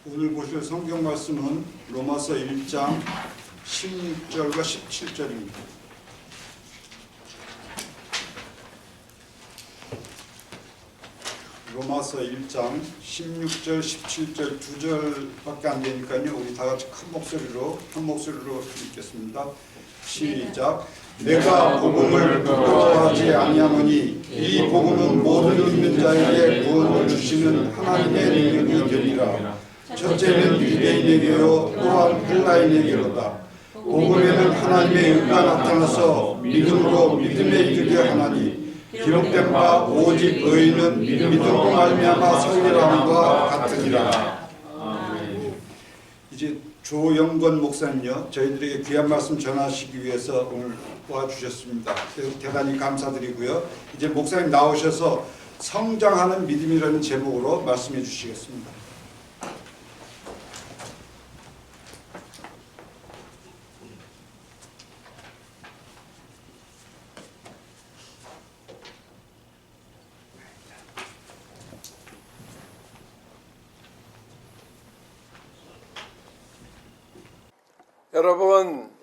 오늘 보실 성경 말씀은 로마서 1장 16절과 17절입니다. 로마서 1장 16절, 17절 두 절밖에 안 되니까요. 우리 다 같이 큰 목소리로 한 목소리로 읽겠습니다. 시작. 내가 복음을 부끄러워하지 아니하노니 이 복음은 모든 믿는 자에게 구원을 주시는 하나님의 능력이 되리라. 첫째는 유대인에게요 또한 헬라인에게로다. 복음에는 하나님의 의가 나타나서 믿음으로 믿음에 이르게 하나니 기록된 바 오직 의인은 믿음으로 말미암아 살리라함과 같으니라. 이제 조영건 목사님요 저희들에게 귀한 말씀 전하시기 위해서 오늘 도와주셨습니다. 대단히 감사드리고요. 이제 목사님 나오셔서 성장하는 믿음이라는 제목으로 말씀해 주시겠습니다. 여러분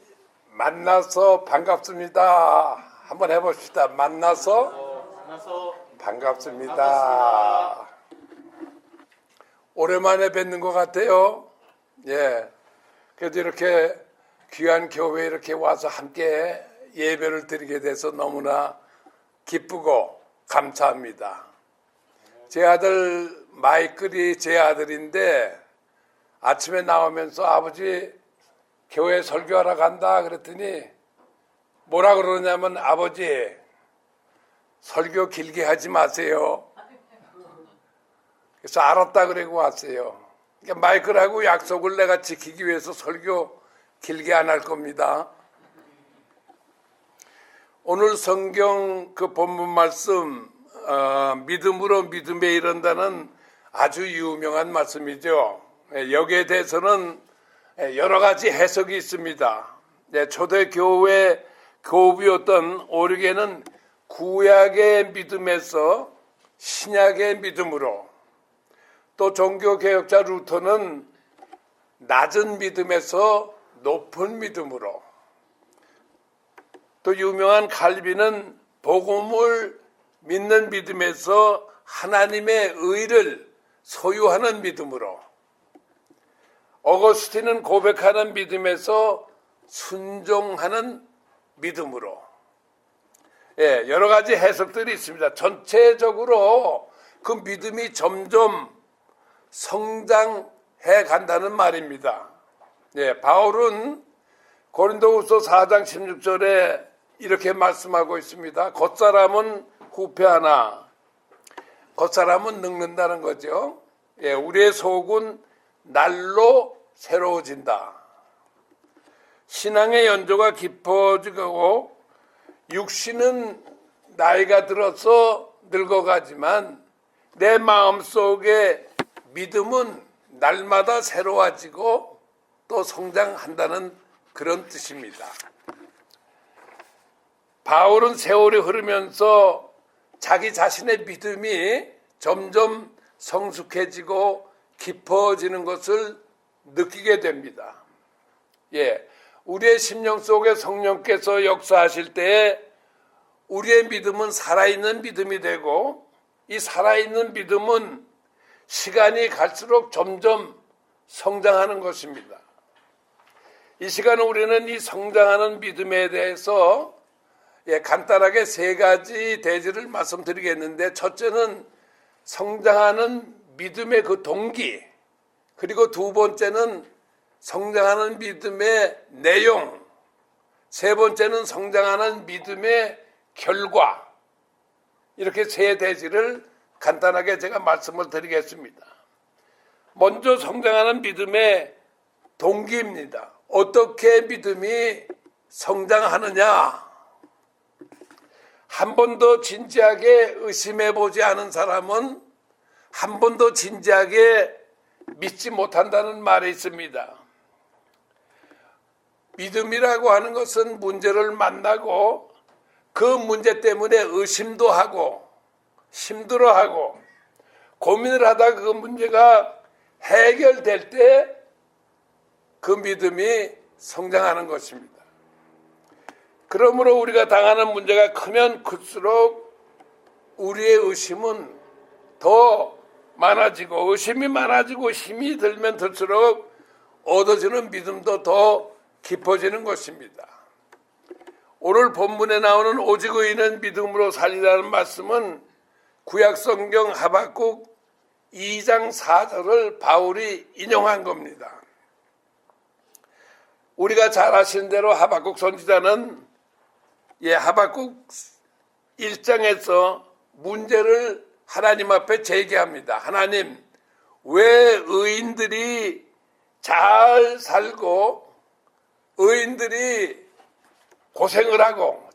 만나서 반갑습니다. 한번 해봅시다. 만나서 반갑습니다. 오랜만에 뵙는 것 같아요. 예. 그래도 이렇게 귀한 교회에 이렇게 와서 함께 예배를 드리게 돼서 너무나 기쁘고 감사합니다. 제 아들 마이클이 제 아들인데 아침에 나오면서 아버지 교회 설교하러 간다 그랬더니 뭐라 그러냐면 아버지 설교 길게 하지 마세요. 그래서 알았다 그러고 왔어요. 그러니까 마이클하고 약속을 내가 지키기 위해서 설교 길게 안 할 겁니다. 오늘 성경 그 본문 말씀 믿음으로 믿음에 이른다는 아주 유명한 말씀이죠. 여기에 대해서는 여러 가지 해석이 있습니다. 초대교회 교부였던 오르게는 구약의 믿음에서 신약의 믿음으로, 또 종교개혁자 루터는 낮은 믿음에서 높은 믿음으로, 또 유명한 칼빈은 복음을 믿는 믿음에서 하나님의 의를 소유하는 믿음으로, 어거스틴은 고백하는 믿음에서 순종하는 믿음으로, 여러 가지 해석들이 있습니다. 전체적으로 그 믿음이 점점 성장해 간다는 말입니다. 바울은 고린도후서 4장 16절에 이렇게 말씀하고 있습니다. 겉사람은 후패하나 겉사람은 늙는다는 거죠. 우리의 속은 날로 새로워진다. 신앙의 연조가 깊어지고 육신은 나이가 들어서 늙어가지만 내 마음속에 믿음은 날마다 새로워지고 또 성장한다는 그런 뜻입니다. 바울은 세월이 흐르면서 자기 자신의 믿음이 점점 성숙해지고 깊어지는 것을 느끼게 됩니다. 우리의 심령 속에 성령께서 역사하실 때에 우리의 믿음은 살아있는 믿음이 되고, 이 살아있는 믿음은 시간이 갈수록 점점 성장하는 것입니다. 이 시간에 우리는 이 성장하는 믿음에 대해서 간단하게 세 가지 대지를 말씀드리겠는데, 첫째는 성장하는 믿음의 그 동기, 그리고 두 번째는 성장하는 믿음의 내용, 세 번째는 성장하는 믿음의 결과, 이렇게 세 대지를 간단하게 제가 말씀을 드리겠습니다. 먼저 성장하는 믿음의 동기입니다. 어떻게 믿음이 성장하느냐? 한 번도 진지하게 의심해 보지 않은 사람은 한 번도 진지하게 믿지 못한다는 말이 있습니다. 믿음이라고 하는 것은 문제를 만나고 그 문제 때문에 의심도 하고 힘들어하고 고민을 하다 그 문제가 해결될 때 그 믿음이 성장하는 것입니다. 그러므로 우리가 당하는 문제가 크면 클수록 우리의 의심은 더 많아지고, 의심이 많아지고 힘이 들면 들수록 얻어지는 믿음도 더 깊어지는 것입니다. 오늘 본문에 나오는 오직 의인은 믿음으로 살리라는 말씀은 구약성경 하박국 2장 4절을 바울이 인용한 겁니다. 우리가 잘 아시는 대로 하박국 선지자는 하박국 1장에서 문제를 하나님 앞에 제기합니다. 하나님, 왜 의인들이 잘 살고 의인들이 고생을 하고,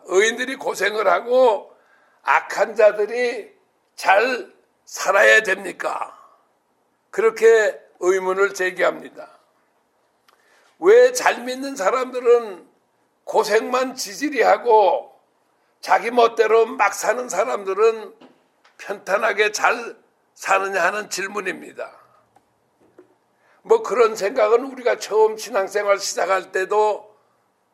의인들이 고생을 하고 악한 자들이 잘 살아야 됩니까? 그렇게 의문을 제기합니다. 왜 잘 믿는 사람들은 고생만 지질이 하고 자기 멋대로 막 사는 사람들은 편탄하게 잘 사느냐 하는 질문입니다. 뭐 그런 생각은 우리가 처음 신앙생활 시작할 때도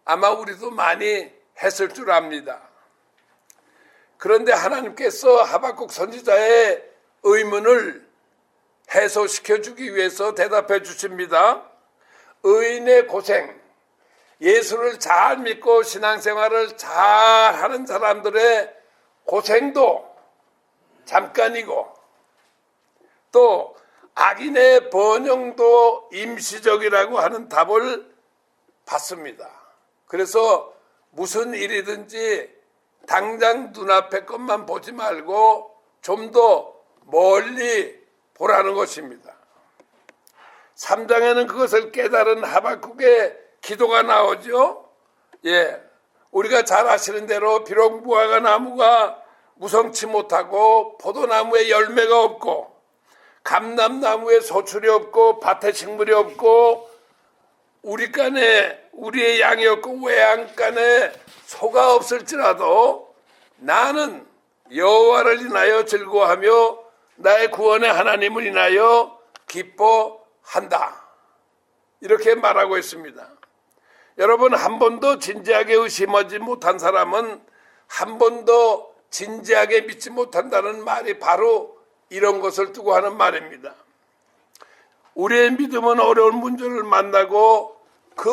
아마 우리도 많이 했을 줄 압니다. 그런데 하나님께서 하박국 선지자의 의문을 해소시켜 주기 위해서 대답해 주십니다. 의인의 고생, 예수를 잘 믿고 신앙생활을 잘 하는 사람들의 고생도 잠깐이고, 또 악인의 번영도 임시적이라고 하는 답을 받습니다. 그래서 무슨 일이든지 당장 눈앞의 것만 보지 말고 좀 더 멀리 보라는 것입니다. 3장에는 그것을 깨달은 하박국의 기도가 나오죠. 우리가 잘 아시는 대로 비록 무화과 나무가 무성치 못하고 포도나무에 열매가 없고 감람나무에 소출이 없고 밭에 식물이 없고 우리의 양이 없고 외양간에 소가 없을지라도 나는 여호와를 인하여 즐거워하며 나의 구원의 하나님을 인하여 기뻐한다. 이렇게 말하고 있습니다. 여러분, 한 번도 진지하게 의심하지 못한 사람은 한 번도 진지하게 믿지 못한다는 말이 바로 이런 것을 두고 하는 말입니다. 우리의 믿음은 어려운 문제를 만나고 그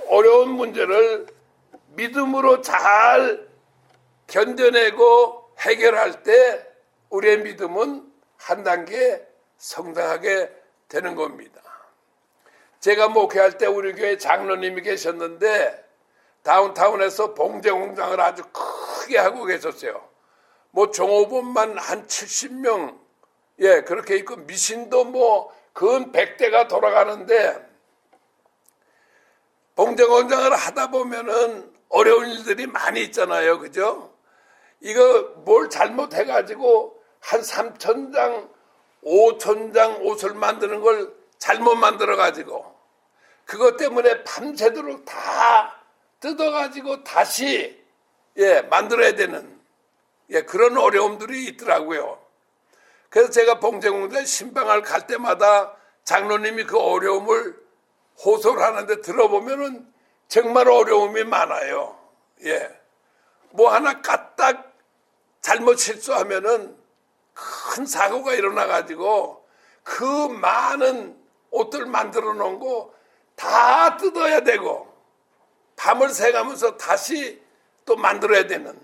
어려운 문제를 믿음으로 잘 견뎌내고 해결할 때 우리의 믿음은 한 단계 성장하게 되는 겁니다. 제가 목회할 때 우리 교회 장로님이 계셨는데 다운타운에서 봉제 공장을 아주 크게 하고 계셨어요. 뭐 종업원만 한 70명, 그렇게 있고 미신도 뭐 근 100대가 돌아가는데, 봉제 공장을 하다 보면은 어려운 일들이 많이 있잖아요. 그죠? 이거 뭘 잘못해가지고 한 3,000장, 5,000장 옷을 만드는 걸 잘못 만들어가지고 그것 때문에 밤새도록 다 뜯어가지고 다시 만들어야 되는 그런 어려움들이 있더라고요. 그래서 제가 봉제공장 신방을 갈 때마다 장로님이 그 어려움을 호소를 하는데 들어보면은 정말 어려움이 많아요. 뭐 하나 까딱 잘못 실수하면은 큰 사고가 일어나가지고 그 많은 옷들 만들어 놓은 거 다 뜯어야 되고 밤을 새가면서 다시 또 만들어야 되는.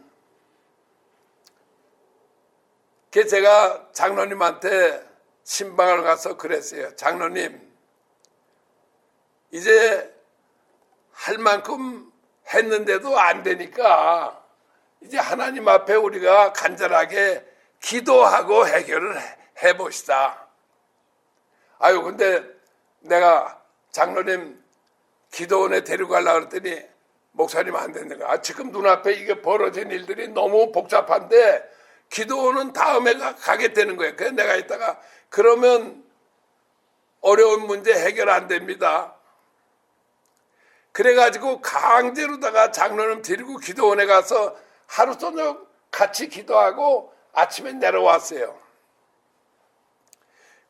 그래서 제가 장로님한테 신방을 가서 그랬어요. 장로님, 이제 할 만큼 했는데도 안 되니까 이제 하나님 앞에 우리가 간절하게 기도하고 해결을 해봅시다. 근데 내가 장로님 기도원에 데리고 가려고 그랬더니 목사님 안 되는 거야. 지금 눈앞에 이게 벌어진 일들이 너무 복잡한데 기도원은 다음에 가게 되는 거예요. 그래서 내가 이따가 그러면 어려운 문제 해결 안 됩니다. 그래가지고 강제로다가 장로님 데리고 기도원에 가서 하루 저녁 같이 기도하고 아침에 내려왔어요.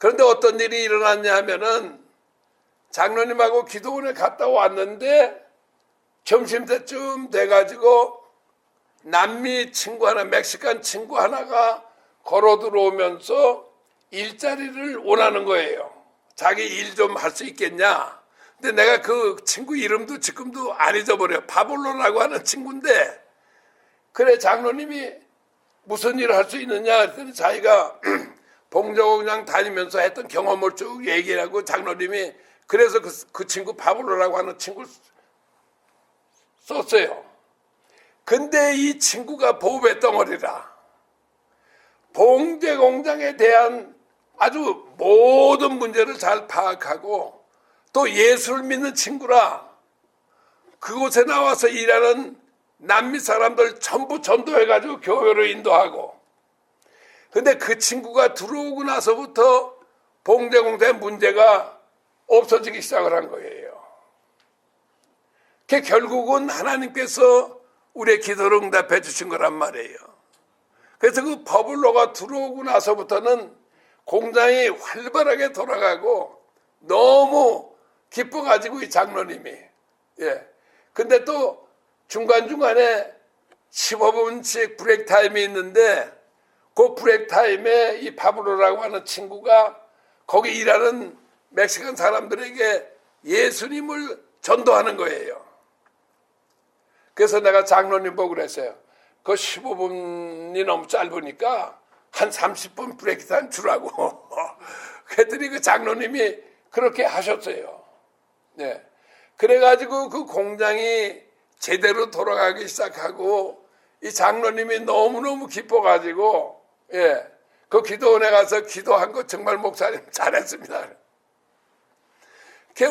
그런데 어떤 일이 일어났냐 하면은 장로님하고 기도원에 갔다 왔는데 점심때쯤 돼가지고 남미 친구 하나, 멕시칸 친구 하나가 걸어 들어오면서 일자리를 원하는 거예요. 자기 일 좀 할 수 있겠냐. 근데 내가 그 친구 이름도 지금도 안 잊어버려요. 파블로라고 하는 친구인데, 그래 장로님이 무슨 일을 할 수 있느냐 했더니 자기가 봉정공장 다니면서 했던 경험을 쭉 얘기하고 장로님이 그래서 그 친구 파블로라고 하는 친구를 썼어요. 근데 이 친구가 보배 덩어리라. 봉제공장에 대한 아주 모든 문제를 잘 파악하고 또 예수를 믿는 친구라. 그곳에 나와서 일하는 남미 사람들 전부 전도해가지고 교회로 인도하고. 근데 그 친구가 들어오고 나서부터 봉제공장의 문제가 없어지기 시작을 한 거예요. 결국은 하나님께서 우리의 기도를 응답해 주신 거란 말이에요. 그래서 그 버블로가 들어오고 나서부터는 공장이 활발하게 돌아가고 너무 기뻐가지고 이 장로님이. 근데 또 중간중간에 15분씩 브레이크 타임이 있는데 그 브레이크 타임에 이 파블로라고 하는 친구가 거기 일하는 멕시칸 사람들에게 예수님을 전도하는 거예요. 그래서 내가 장로님 보고 그랬어요. 그 15분이 너무 짧으니까 한 30분 브레이크 타임 주라고. 그랬더니 그 장로님이 그렇게 하셨어요. 네. 그래가지고 그 공장이 제대로 돌아가기 시작하고 이 장로님이 너무너무 기뻐가지고 그 기도원에 가서 기도한 거 정말 목사님 잘했습니다.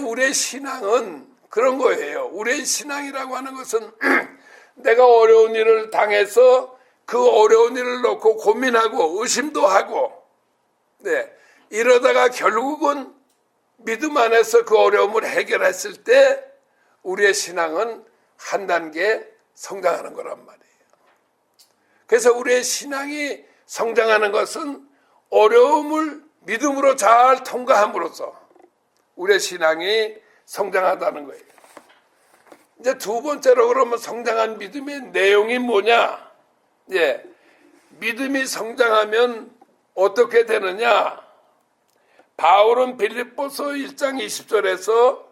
우리의 신앙은 그런 거예요. 우리의 신앙이라고 하는 것은 내가 어려운 일을 당해서 그 어려운 일을 놓고 고민하고 의심도 하고 이러다가 결국은 믿음 안에서 그 어려움을 해결했을 때 우리의 신앙은 한 단계 성장하는 거란 말이에요. 그래서 우리의 신앙이 성장하는 것은 어려움을 믿음으로 잘 통과함으로써 우리의 신앙이 성장하다는 거예요. 이제 두 번째로 그러면 성장한 믿음의 내용이 뭐냐? 믿음이 성장하면 어떻게 되느냐? 바울은 빌립보서 1장 20절에서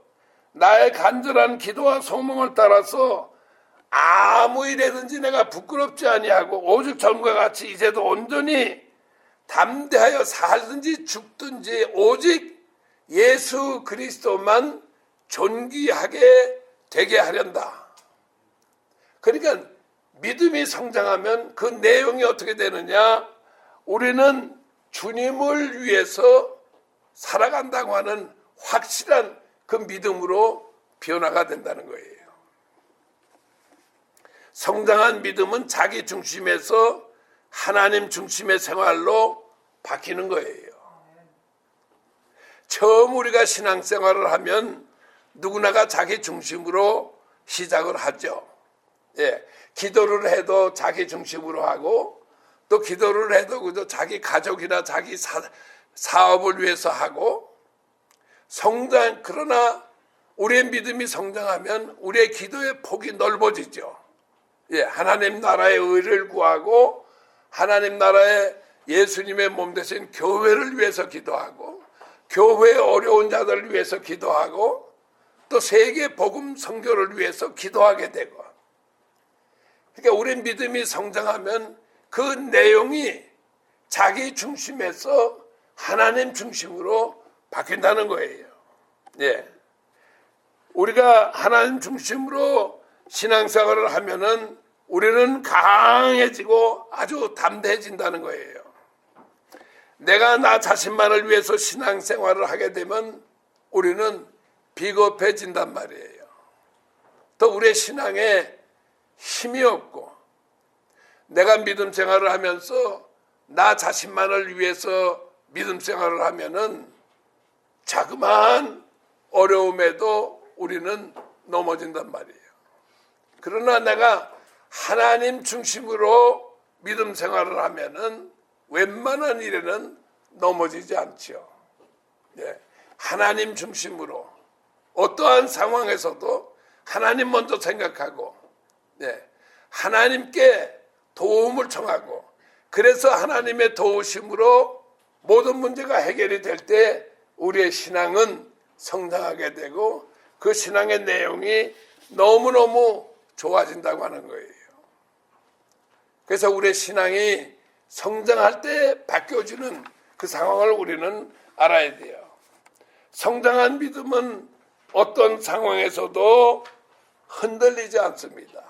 나의 간절한 기도와 소망을 따라서 아무 일에든지 내가 부끄럽지 아니하고 오직 전과 같이 이제도 온전히 담대하여 살든지 죽든지 오직 예수 그리스도만 존귀하게 되게 하련다. 그러니까 믿음이 성장하면 그 내용이 어떻게 되느냐? 우리는 주님을 위해서 살아간다고 하는 확실한 그 믿음으로 변화가 된다는 거예요. 성장한 믿음은 자기 중심에서 하나님 중심의 생활로 바뀌는 거예요. 처음 우리가 신앙생활을 하면 누구나가 자기 중심으로 시작을 하죠. 기도를 해도 자기 중심으로 하고 또 기도를 해도 그저 자기 가족이나 자기 사업을 위해서 하고 그러나 우리의 믿음이 성장하면 우리의 기도의 폭이 넓어지죠. 하나님 나라의 의를 구하고 하나님 나라의 예수님의 몸 되신 교회를 위해서 기도하고 교회의 어려운 자들을 위해서 기도하고 또 세계 복음 선교를 위해서 기도하게 되고 그러니까 우리 믿음이 성장하면 그 내용이 자기 중심에서 하나님 중심으로 바뀐다는 거예요. 우리가 하나님 중심으로 신앙생활을 하면은 우리는 강해지고 아주 담대해진다는 거예요. 내가 나 자신만을 위해서 신앙생활을 하게 되면 우리는 비겁해진단 말이에요. 또 우리의 신앙에 힘이 없고 내가 믿음 생활을 하면서 나 자신만을 위해서 믿음 생활을 하면은 자그마한 어려움에도 우리는 넘어진단 말이에요. 그러나 내가 하나님 중심으로 믿음 생활을 하면은 웬만한 일에는 넘어지지 않죠. 하나님 중심으로 어떠한 상황에서도 하나님 먼저 생각하고 하나님께 도움을 청하고 그래서 하나님의 도우심으로 모든 문제가 해결이 될 때 우리의 신앙은 성장하게 되고 그 신앙의 내용이 너무너무 좋아진다고 하는 거예요. 그래서 우리의 신앙이 성장할 때 바뀌어지는 그 상황을 우리는 알아야 돼요. 성장한 믿음은 어떤 상황에서도 흔들리지 않습니다.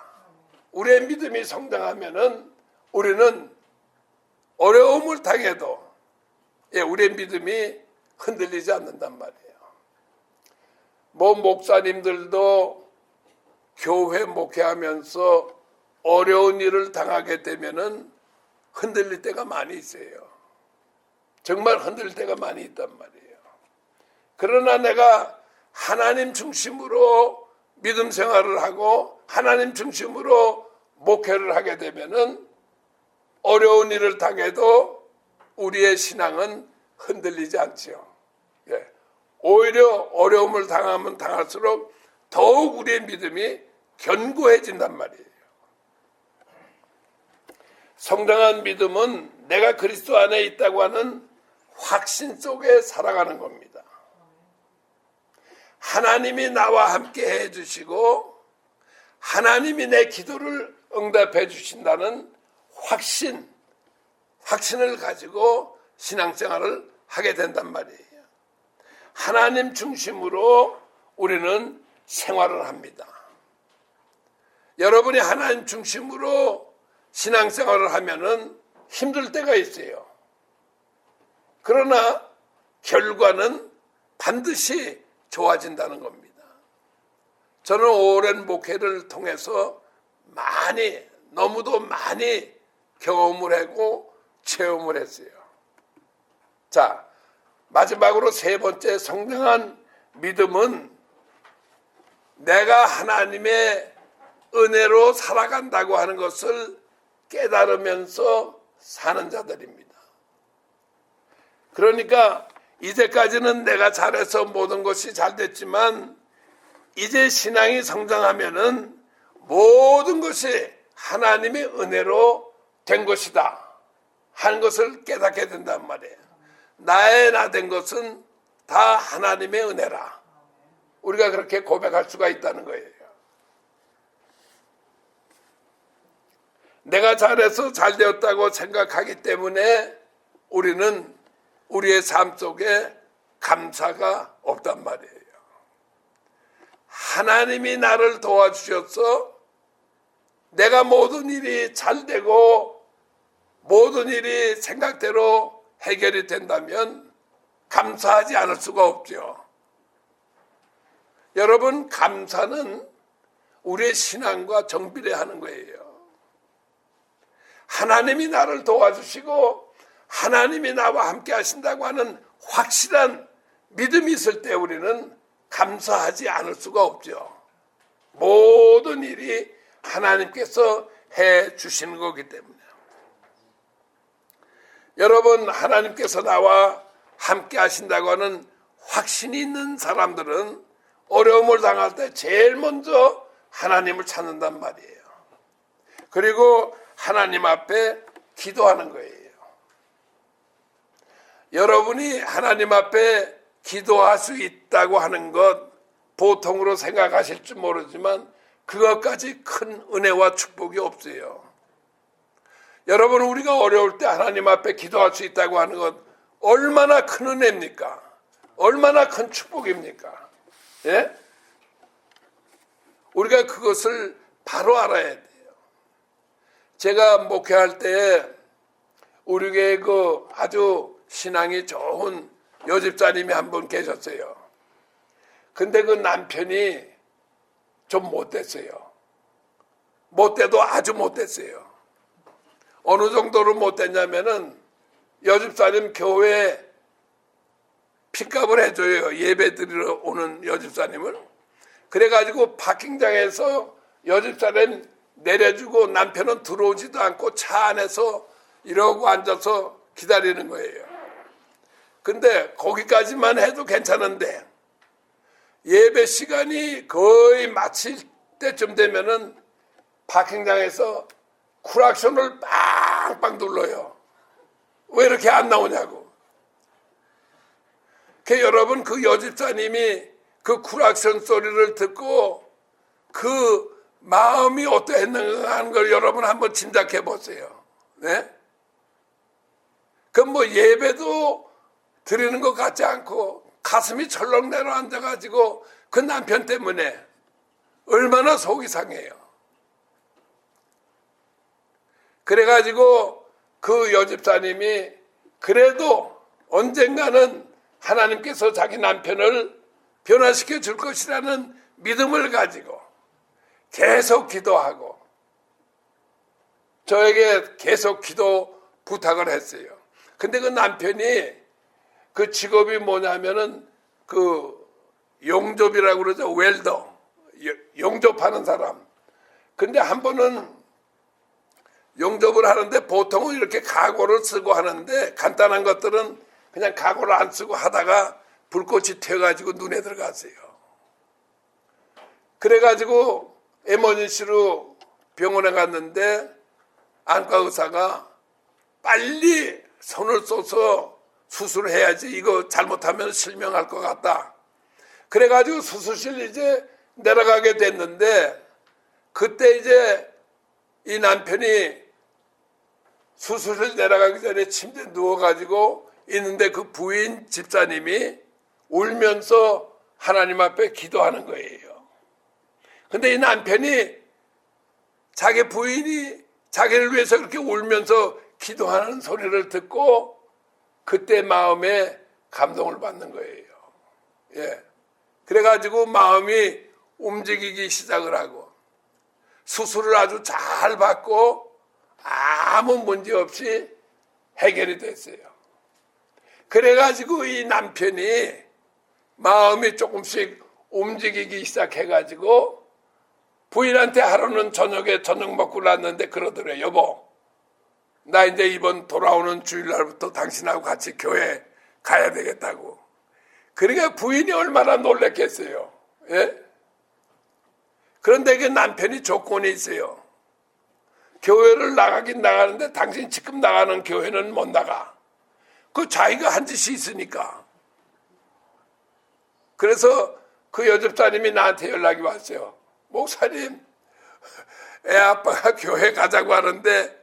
우리의 믿음이 성장하면은 우리는 어려움을 당해도 우리의 믿음이 흔들리지 않는단 말이에요. 목사님들도 교회 목회하면서 어려운 일을 당하게 되면은 흔들릴 때가 많이 있어요. 정말 흔들릴 때가 많이 있단 말이에요. 그러나 내가 하나님 중심으로 믿음 생활을 하고 하나님 중심으로 목회를 하게 되면은 어려운 일을 당해도 우리의 신앙은 흔들리지 않지요. 오히려 어려움을 당하면 당할수록 더욱 우리의 믿음이 견고해진단 말이에요. 성장한 믿음은 내가 그리스도 안에 있다고 하는 확신 속에 살아가는 겁니다. 하나님이 나와 함께 해주시고 하나님이 내 기도를 응답해 주신다는 확신을 가지고 신앙생활을 하게 된단 말이에요. 하나님 중심으로 우리는 생활을 합니다. 여러분이 하나님 중심으로 신앙생활을 하면은 힘들 때가 있어요. 그러나 결과는 반드시 좋아진다는 겁니다. 저는 오랜 목회를 통해서 너무도 많이 경험을 하고 체험을 했어요. 자, 마지막으로 세 번째 성장한 믿음은 내가 하나님의 은혜로 살아간다고 하는 것을 깨달으면서 사는 자들입니다. 그러니까 이제까지는 내가 잘해서 모든 것이 잘 됐지만 이제 신앙이 성장하면은 모든 것이 하나님의 은혜로 된 것이다 하는 것을 깨닫게 된단 말이에요. 나의 나 된 것은 다 하나님의 은혜라. 우리가 그렇게 고백할 수가 있다는 거예요. 내가 잘해서 잘 되었다고 생각하기 때문에 우리는 우리의 삶 속에 감사가 없단 말이에요. 하나님이 나를 도와주셔서 내가 모든 일이 잘 되고 모든 일이 생각대로 해결이 된다면 감사하지 않을 수가 없죠. 여러분, 감사는 우리의 신앙과 정비례하는 거예요. 하나님이 나를 도와주시고 하나님이 나와 함께 하신다고 하는 확실한 믿음이 있을 때 우리는 감사하지 않을 수가 없죠. 모든 일이 하나님께서 해 주시는 거기 때문에. 여러분, 하나님께서 나와 함께 하신다고 하는 확신이 있는 사람들은 어려움을 당할 때 제일 먼저 하나님을 찾는단 말이에요. 그리고 하나님 앞에 기도하는 거예요. 여러분이 하나님 앞에 기도할 수 있다고 하는 것 보통으로 생각하실지 모르지만 그것까지 큰 은혜와 축복이 없어요. 여러분, 우리가 어려울 때 하나님 앞에 기도할 수 있다고 하는 것 얼마나 큰 은혜입니까? 얼마나 큰 축복입니까? 예? 우리가 그것을 바로 알아야 돼요. 제가 목회할 때 우리 교회에 아주 신앙이 좋은 여집사님이 한 분 계셨어요. 근데 그 남편이 좀 못됐어요. 못돼도 아주 못됐어요. 어느 정도로 못됐냐면은 여집사님 교회에 핏값을 해줘요. 예배 드리러 오는 여집사님을. 그래가지고 파킹장에서 여집사님 내려주고 남편은 들어오지도 않고 차 안에서 이러고 앉아서 기다리는 거예요. 근데 거기까지만 해도 괜찮은데 예배 시간이 거의 마칠 때쯤 되면은 파킹장에서 쿨악션을 빵빵 눌러요. 왜 이렇게 안 나오냐고. 여러분, 그 여집사님이 그 쿨악션 소리를 듣고 그 마음이 어떠했는가 하는 걸 여러분 한번 짐작해 보세요. 네? 그럼 뭐 예배도 드리는 것 같지 않고 가슴이 철렁 내려앉아가지고 그 남편 때문에 얼마나 속이 상해요. 그래가지고 그 여집사님이 그래도 언젠가는 하나님께서 자기 남편을 변화시켜 줄 것이라는 믿음을 가지고 계속 기도하고 저에게 계속 기도 부탁을 했어요. 근데 그 남편이 그 직업이 뭐냐면은 그 용접이라고 그러죠. 웰더. 용접하는 사람. 근데 한 번은 용접을 하는데 보통은 이렇게 가고를 쓰고 하는데 간단한 것들은 그냥 가고를 안 쓰고 하다가 불꽃이 튀어가지고 눈에 들어갔어요. 그래가지고 에머전시로 병원에 갔는데 안과 의사가 빨리 손을 써서 수술을 해야지 이거 잘못하면 실명할 것 같다. 그래가지고 수술실 이제 내려가게 됐는데 그때 이제 이 남편이 수술실 내려가기 전에 침대에 누워가지고 있는데 그 부인 집사님이 울면서 하나님 앞에 기도하는 거예요. 근데 이 남편이 자기 부인이 자기를 위해서 그렇게 울면서 기도하는 소리를 듣고 그때 마음에 감동을 받는 거예요. 예. 그래가지고 마음이 움직이기 시작을 하고 수술을 아주 잘 받고 아무 문제 없이 해결이 됐어요. 그래가지고 이 남편이 마음이 조금씩 움직이기 시작해가지고 부인한테 하루는 저녁에 저녁 먹고 났는데 그러더래요. 여보, 나 이제 이번 돌아오는 주일날부터 당신하고 같이 교회 가야 되겠다고. 그러니까 부인이 얼마나 놀랬겠어요. 예? 그런데 그 남편이 조건이 있어요. 교회를 나가긴 나가는데 당신 지금 나가는 교회는 못 나가. 그 자기가 한 짓이 있으니까. 그래서 그 여집사님이 나한테 연락이 왔어요. 목사님, 애 아빠가 교회 가자고 하는데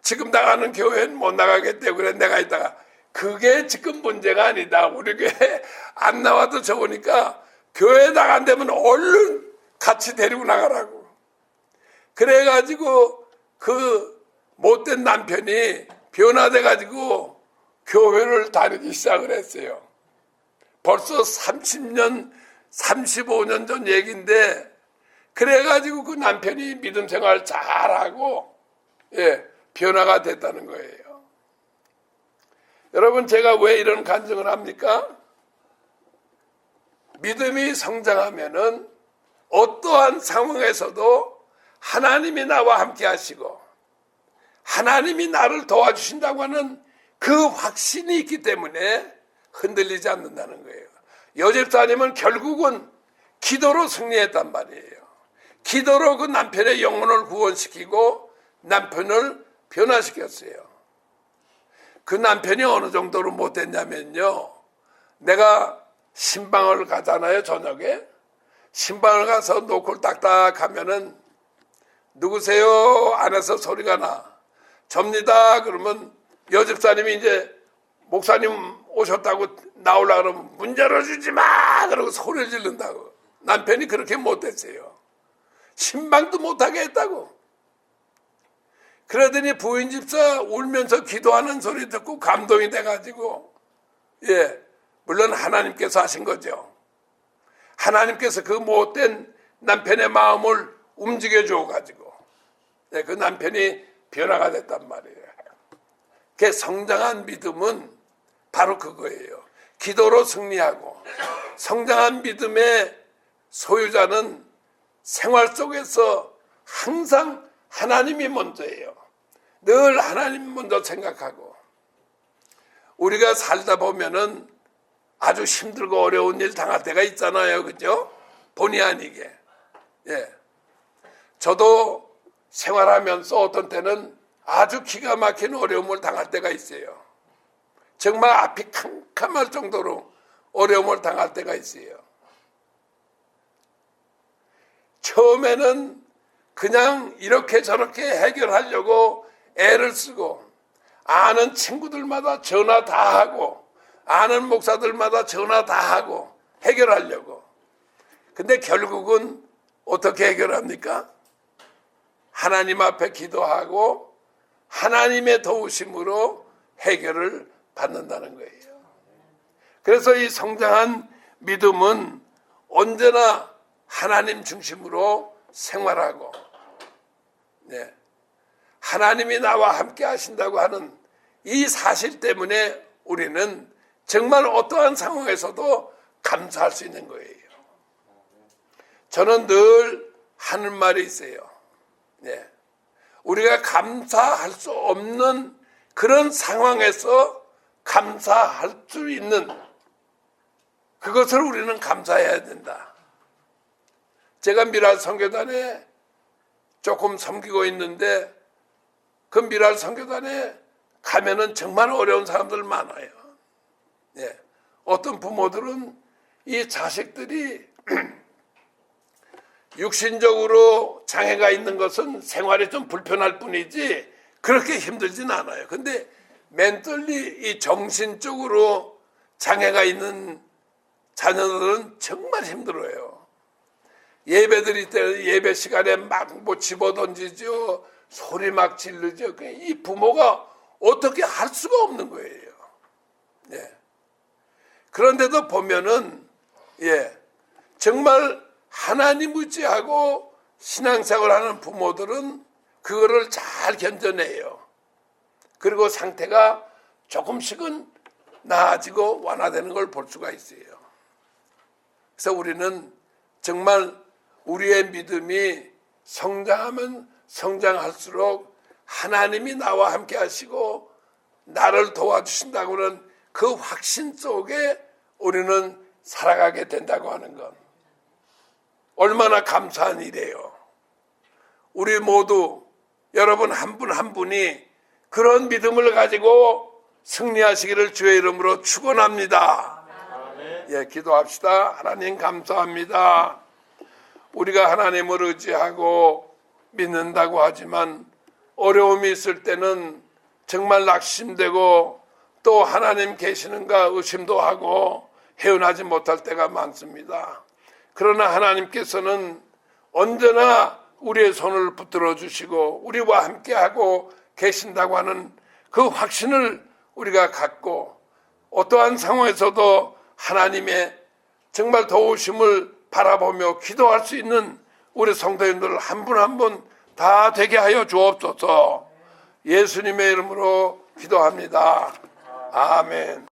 지금 나가는 교회는 못 나가겠대요. 그래 내가 있다가 그게 지금 문제가 아니다. 우리 교회 안 나와도 좋으니까 교회 나간다면 얼른 같이 데리고 나가라고. 그래가지고 그 못된 남편이 변화돼가지고 교회를 다니기 시작을 했어요. 벌써 30년, 35년 전 얘기인데 그래가지고 그 남편이 믿음 생활 잘하고 예, 변화가 됐다는 거예요. 여러분 제가 왜 이런 간증을 합니까? 믿음이 성장하면은 어떠한 상황에서도 하나님이 나와 함께 하시고 하나님이 나를 도와주신다고 하는 그 확신이 있기 때문에 흔들리지 않는다는 거예요. 여집사님은 결국은 기도로 승리했단 말이에요. 기도로 그 남편의 영혼을 구원시키고 남편을 변화시켰어요. 그 남편이 어느 정도로 못됐냐면요. 내가 신방을 가잖아요, 저녁에. 신방을 가서 노크를 딱딱 하면은 누구세요? 안에서 소리가 나. 접니다. 그러면 여집사님이 이제 목사님 오셨다고 나오려고 그러면 문 열어주지 마! 그러고 소리를 지른다고. 남편이 그렇게 못됐어요. 신방도 못하게 했다고. 그러더니 부인 집사 울면서 기도하는 소리 듣고 감동이 돼가지고, 예, 물론 하나님께서 하신 거죠. 하나님께서 그 못된 남편의 마음을 움직여 줘가지고, 예, 그 남편이 변화가 됐단 말이에요. 그 성장한 믿음은 바로 그거예요. 기도로 승리하고, 성장한 믿음의 소유자는 생활 속에서 항상 하나님이 먼저예요. 늘 하나님 먼저 생각하고 우리가 살다 보면은 아주 힘들고 어려운 일 당할 때가 있잖아요. 그죠? 본의 아니게. 예. 저도 생활하면서 어떤 때는 아주 기가 막힌 어려움을 당할 때가 있어요. 정말 앞이 캄캄할 정도로 어려움을 당할 때가 있어요. 처음에는 그냥 이렇게 저렇게 해결하려고 애를 쓰고 아는 친구들마다 전화 다 하고 아는 목사들마다 전화 다 하고 해결하려고. 근데 결국은 어떻게 해결합니까? 하나님 앞에 기도하고 하나님의 도우심으로 해결을 받는다는 거예요. 그래서 이 성장한 믿음은 언제나 하나님 중심으로 생활하고, 네, 하나님이 나와 함께 하신다고 하는 이 사실 때문에 우리는 정말 어떠한 상황에서도 감사할 수 있는 거예요. 저는 늘 하는 말이 있어요. 네, 우리가 감사할 수 없는 그런 상황에서 감사할 수 있는 그것을 우리는 감사해야 된다. 제가 미랄 선교단에 조금 섬기고 있는데 그 미랄 선교단에 가면은 정말 어려운 사람들 많아요. 예. 어떤 부모들은 이 자식들이 육신적으로 장애가 있는 것은 생활이 좀 불편할 뿐이지 그렇게 힘들진 않아요. 근데 멘털리 이 정신적으로 장애가 있는 자녀들은 정말 힘들어요. 예배 드릴 때 예배 시간에 막 뭐 집어던지죠. 소리 막 지르죠. 이 부모가 어떻게 할 수가 없는 거예요. 예. 그런데도 보면은, 예, 정말 하나님 의지하고 신앙생활을 하는 부모들은 그거를 잘 견뎌내요. 그리고 상태가 조금씩은 나아지고 완화되는 걸 볼 수가 있어요. 그래서 우리는 정말 우리의 믿음이 성장하면 성장할수록 하나님이 나와 함께 하시고 나를 도와주신다고는 그 확신 속에 우리는 살아가게 된다고 하는 것. 얼마나 감사한 일이에요. 우리 모두 여러분 한 분 한 분이 그런 믿음을 가지고 승리하시기를 주의 이름으로 축원합니다. 예, 기도합시다. 하나님 감사합니다. 우리가 하나님을 의지하고 믿는다고 하지만 어려움이 있을 때는 정말 낙심되고 또 하나님 계시는가 의심도 하고 헤어나지 못할 때가 많습니다. 그러나 하나님께서는 언제나 우리의 손을 붙들어 주시고 우리와 함께하고 계신다고 하는 그 확신을 우리가 갖고 어떠한 상황에서도 하나님의 정말 도우심을 바라보며 기도할 수 있는 우리 성도님들 한 분 한 분 다 되게 하여 주옵소서. 예수님의 이름으로 기도합니다. 아멘.